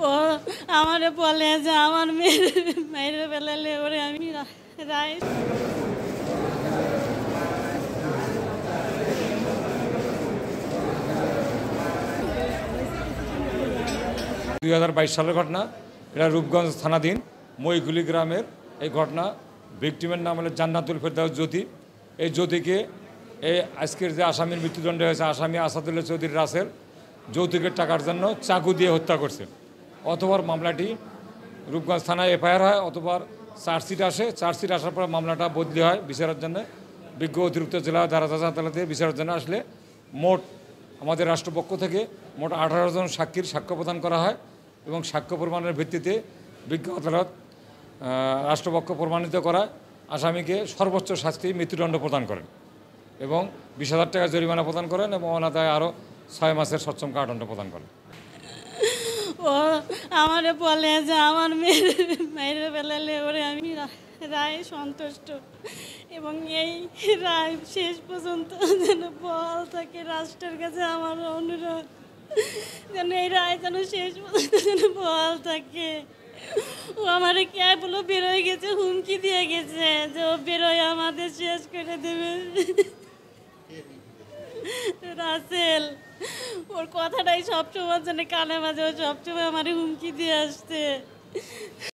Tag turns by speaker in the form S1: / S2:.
S1: ও আমারে বলে যে আমার মেয়ের বেলালে ওরে আমি রায়
S2: 2022 সালের ঘটনা। এটা রূপগঞ্জ থানাধীন মইগুলি গ্রামের এই ঘটনা। ভিকটিমের নাম হলো জান্নাতুল ফেরদাউস জ্যোতি। এই জ্যোতিকে এই আজকের যে আসামির মৃত্যুদণ্ড হয়েছে আসামি আসাদুল্লাহ চৌধুরী রাসেল যৌতুকের টাকার জন্য চাকু দিয়ে হত্যা করছে। অতবার মামলাটি রূপগঞ্জ থানায় এফআইআর হয়, অতবার চার্জশিট আসে। চার্জশিট আসার পর মামলাটা বদলি হয় বিচারের জন্য বিজ্ঞ অতিরিক্ত জেলা দারাজ আদালতে বিচারের জন্য আসলে মোট আমাদের রাষ্ট্রপক্ষ থেকে মোট 18 জন সাক্ষীর সাক্ষ্য প্রদান করা হয় এবং সাক্ষ্য প্রমাণের ভিত্তিতে বিজ্ঞ আদালত রাষ্ট্রপক্ষ প্রমাণিত করায় আসামিকে সর্বোচ্চ শাস্তি মৃত্যুদণ্ড প্রদান করেন এবং 20,000 টাকা জরিমানা প্রদান করেন এবং অনাদায়ে আরও 6 মাসের সশ্রম কারাদণ্ড প্রদান করেন।
S1: ও আমারে বলে যে আমার মেয়ের বেলালে ওরে আমি রায় সন্তুষ্ট এবং এই রায় শেষ পর্যন্ত যেন বহাল থাকে। রাষ্ট্রের কাছে আমার অনুরোধ যেন এই রায় যেন শেষ পর্যন্ত যেন বহাল থাকে। ও আমারে কে বলো বেরোয় গেছে, হুমকি দিয়ে গেছে যে ও বেরোয় আমাদের শেষ করে দেবে। রাসেল ওর কথাটাই সবসময় যেন কানে মাঝে, ও সবসময় আমার হুমকি দিয়ে আসছে।